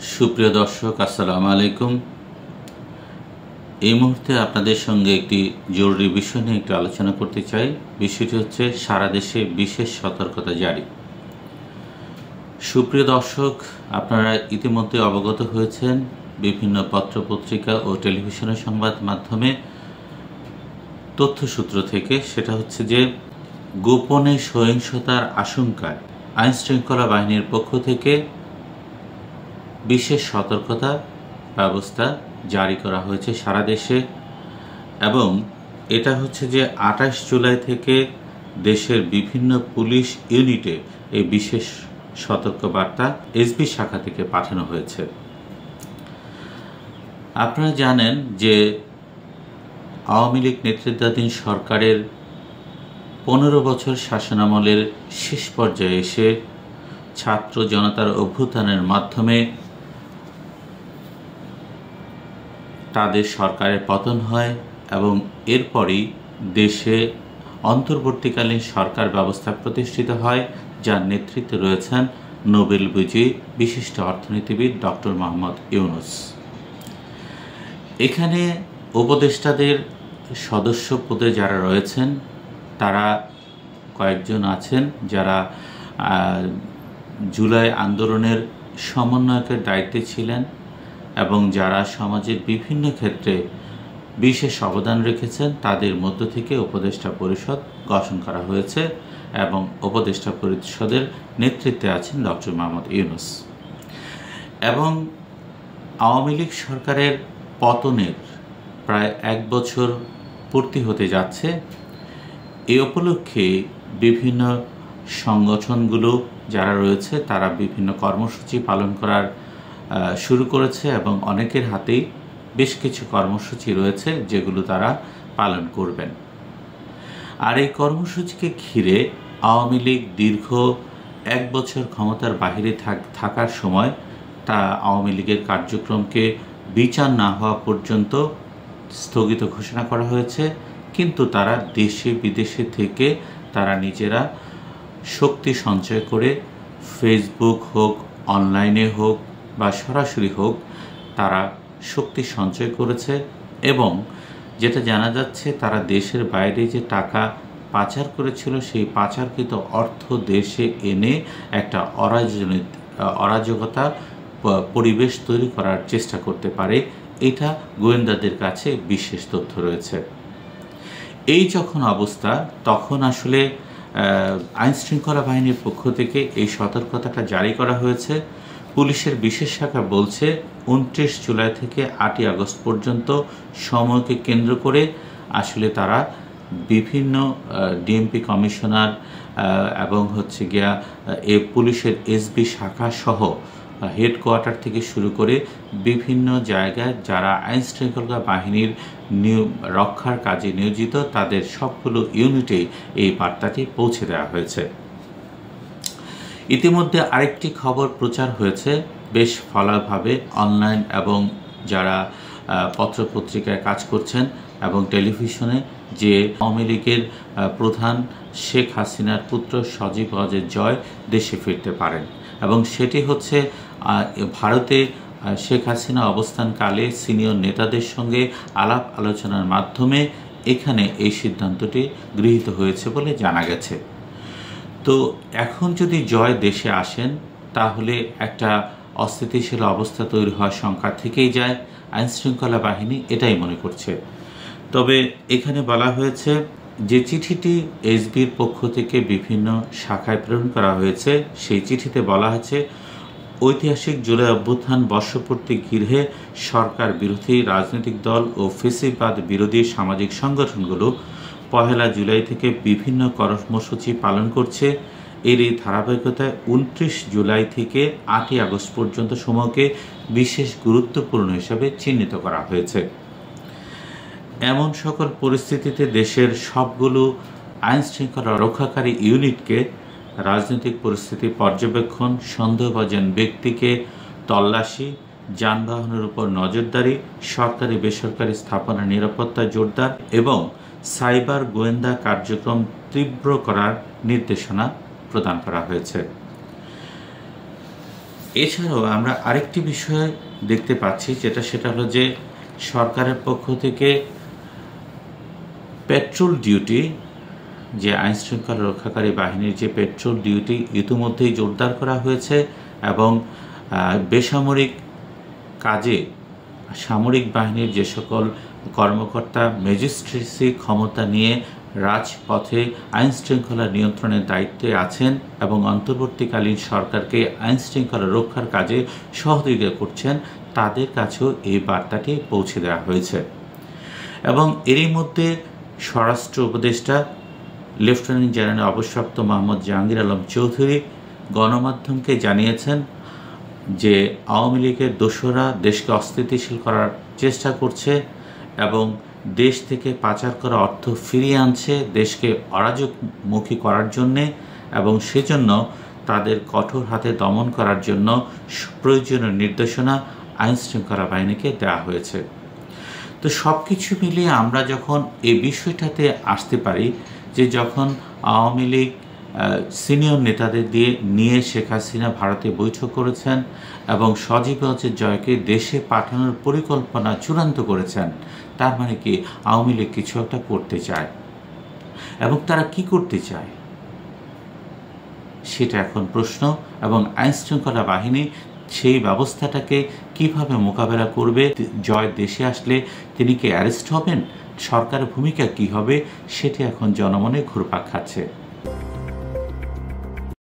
সুপ্রিয় দর্শক, আসসালামু আলাইকুম। এই মুহূর্তে আপনাদের সঙ্গে একটি জরুরি বিষয় নিয়ে একটু আলোচনা করতে চাই। বিষয়টি হচ্ছে সারা দেশে বিশেষ সতর্কতা জারি। সুপ্রিয় দর্শক, আপনারা ইতিমধ্যে অবগত হয়েছেন বিভিন্ন পত্রপত্রিকা ও টেলিভিশনের সংবাদ মাধ্যমে তথ্যসূত্র থেকে। সেটা হচ্ছে যে গোপনে সহিংসতার আশঙ্কায় আইনশৃঙ্খলা বাহিনীর পক্ষ থেকে বিশেষ সতর্কতা ব্যবস্থা জারি করা হয়েছে সারা দেশে, এবং এটা হচ্ছে যে 28 জুলাই থেকে দেশের বিভিন্ন পুলিশ ইউনিটে এই বিশেষ সতর্কবার্তা এসবি শাখা থেকে পাঠানো হয়েছে। আপনারা জানেন যে আওয়ামী লীগ নেতৃত্বাধীন সরকারের 15 বছর শাসনামলের শেষ পর্যায়ে এসে ছাত্র জনতার অভ্যুত্থানের মাধ্যমে তাদের সরকারের পতন হয় এবং এরপরই দেশে অন্তর্বর্তীকালীন সরকার ব্যবস্থা প্রতিষ্ঠিত হয়, যার নেতৃত্বে রয়েছেন নোবেল বিজয়ী বিশিষ্ট অর্থনীতিবিদ ডক্টর মোহাম্মদ ইউনূস। এখানে উপদেষ্টাদের সদস্য পদে যারা রয়েছেন তারা কয়েকজন আছেন যারা জুলাই আন্দোলনের সমন্বয়কের দায়িত্বে ছিলেন এবং যারা সমাজের বিভিন্ন ক্ষেত্রে বিশেষ অবদান রেখেছেন। তাদের মধ্য থেকে উপদেষ্টা পরিষদ গঠন করা হয়েছে এবং উপদেষ্টা পরিষদের নেতৃত্বে আছেন ডক্টর মোহাম্মদ ইউনূস। এবং আওয়ামী লীগ সরকারের পতনের প্রায় 1 বছর পূর্তি হতে যাচ্ছে। এই উপলক্ষে বিভিন্ন সংগঠনগুলো যারা রয়েছে তারা বিভিন্ন কর্মসূচি পালন করার শুরু করেছে এবং অনেকের হাতেই বেশ কিছু কর্মসূচি রয়েছে যেগুলো তারা পালন করবেন। আর এই কর্মসূচিকে ঘিরে আওয়ামী লীগ দীর্ঘ 1 বছর ক্ষমতার বাহিরে থাকার সময় তা আওয়ামী লীগের কার্যক্রমকে বিচার না হওয়া পর্যন্ত স্থগিত ঘোষণা করা হয়েছে। কিন্তু তারা দেশে বিদেশে থেকে তারা নিজেরা শক্তি সঞ্চয় করে ফেসবুক হোক, অনলাইনে হোক বা সরাসরি হোক, তারা শক্তি সঞ্চয় করেছে এবং যেটা জানা যাচ্ছে তারা দেশের বাইরে যে টাকা পাচার করেছিল সেই পাচারকৃত অর্থ দেশে এনে একটা অরাজকতা পরিবেশ তৈরি করার চেষ্টা করতে পারে। এটা গোয়েন্দাদের কাছে বিশেষ তথ্য রয়েছে। এই যখন অবস্থা, তখন আসলে আইনশৃঙ্খলা বাহিনীর পক্ষ থেকে এই সতর্কতাটা জারি করা হয়েছে। পুলিশের বিশেষ শাখা বলছে 29 জুলাই থেকে 8ই আগস্ট পর্যন্ত সময়কে কেন্দ্র করে আসলে তারা বিভিন্ন ডিএমপি কমিশনার এবং হচ্ছে গিয়া এই পুলিশের এসবি শাখা সহ হেডকোয়ার্টার থেকে শুরু করে বিভিন্ন জায়গায় যারা আইনশৃঙ্খলা বাহিনীর রক্ষার কাজে নিয়োজিত তাদের সবগুলো ইউনিটেই এই বার্তাটি পৌঁছে দেওয়া হয়েছে। ইতিমধ্যে আরেকটি খবর প্রচার হয়েছে বেশ ফলাভাবে অনলাইন এবং যারা পত্রপত্রিকায় কাজ করছেন এবং টেলিভিশনে, যে আওয়ামী লীগের প্রধান শেখ হাসিনার পুত্র সজীব ওয়াজেদ জয় দেশে ফিরতে পারেন এবং সেটি হচ্ছে ভারতে শেখ হাসিনা অবস্থানকালে সিনিয়র নেতাদের সঙ্গে আলাপ আলোচনার মাধ্যমে এখানে এই সিদ্ধান্তটি গৃহীত হয়েছে বলে জানা গেছে। তো এখন যদি জয় দেশে আসেন তাহলে একটা অস্থিতিশীল অবস্থা তৈরি হওয়ার শঙ্কা থেকেই যায়। আইনশৃঙ্খলা বাহিনী এটাই মনে করছে। তবে এখানে বলা হয়েছে যে চিঠিটি এসবির পক্ষ থেকে বিভিন্ন শাখায় প্রেরণ করা হয়েছে, সেই চিঠিতে বলা হয়েছে ঐতিহাসিক জুলাই অভ্যুত্থান বর্ষপূর্তি ঘিরে সরকার বিরোধী রাজনৈতিক দল ও ফ্যাসিবাদ বিরোধী সামাজিক সংগঠনগুলো 1 জুলাই থেকে বিভিন্ন কর্মসূচি পালন করছে। এর এই ধারাবাহিকতায় 29 জুলাই থেকে 8ই আগস্ট পর্যন্ত সময়কে বিশেষ গুরুত্বপূর্ণ হিসাবে চিহ্নিত করা হয়েছে। এমন সকল পরিস্থিতিতে দেশের সবগুলো আইনশৃঙ্খলা রক্ষাকারী ইউনিটকে রাজনৈতিক পরিস্থিতি পর্যবেক্ষণ, সন্দেহভাজন ব্যক্তিকে তল্লাশি, যানবাহনের উপর নজরদারি, সরকারি বেসরকারি স্থাপনার নিরাপত্তা জোরদার এবং সাইবার গোয়েন্দা কার্যক্রম তীব্র করার নির্দেশনা প্রদান করা হয়েছে। এছাড়াও আমরা আরেকটি বিষয় দেখতে পাচ্ছি, সেটা হলো যে সরকারের পক্ষ থেকে পেট্রোল ডিউটি, যে আইনশৃঙ্খলা রক্ষাকারী বাহিনীর যে পেট্রোল ডিউটি ইতিমধ্যেই জোরদার করা হয়েছে এবং বেসামরিক কাজে সামরিক বাহিনীর যে সকল কর্মকর্তা ম্যাজিস্ট্রেসি ক্ষমতা নিয়ে রাজপথে আইনশৃঙ্খলা নিয়ন্ত্রণের দায়িত্বে আছেন এবং অন্তর্বর্তীকালীন সরকারকে আইনশৃঙ্খলা রক্ষার কাজে সহযোগিতা করছেন, তাদের কাছেও এই বার্তাটি পৌঁছে দেওয়া হয়েছে। এবং এরই মধ্যে স্বরাষ্ট্র উপদেষ্টা লেফটেন্যান্ট জেনারেল অবসরপ্রাপ্ত মোহাম্মদ জাহাঙ্গীর আলম চৌধুরী গণমাধ্যমকে জানিয়েছেন যে আওয়ামী লীগের দোসররা দেশকে অস্থিতিশীল করার চেষ্টা করছে এবং দেশ থেকে পাচার করা অর্থ ফিরিয়ে আনছে দেশকে অরাজকমুখী করার জন্যে, এবং সেজন্য তাদের কঠোর হাতে দমন করার জন্য প্রয়োজনীয় নির্দেশনা আইনশৃঙ্খলা বাহিনীকে দেওয়া হয়েছে। তো সব কিছু মিলিয়ে আমরা যখন এই বিষয়টাতে আসতে পারি যে যখন আওয়ামী লীগ সিনিয়র নেতাদের নিয়ে শেখ হাসিনা ভারতে বৈঠক করেছেন এবং সজীব ওয়াজেদ জয়কে দেশে পাঠানোর পরিকল্পনা চূড়ান্ত করেছেন, তার মানে কি আওয়ামী লীগ কিছু একটা করতে চায়, এবং তারা কি করতে চায় সেটা এখন প্রশ্ন। এবং আইনশৃঙ্খলা বাহিনী সেই ব্যবস্থাটাকে কিভাবে মোকাবেলা করবে, জয় দেশে আসলে তিনি কি অ্যারেস্ট হবেন, সরকারের ভূমিকা কি হবে, সেটি এখন জনমনে ঘুরপাক খাচ্ছে।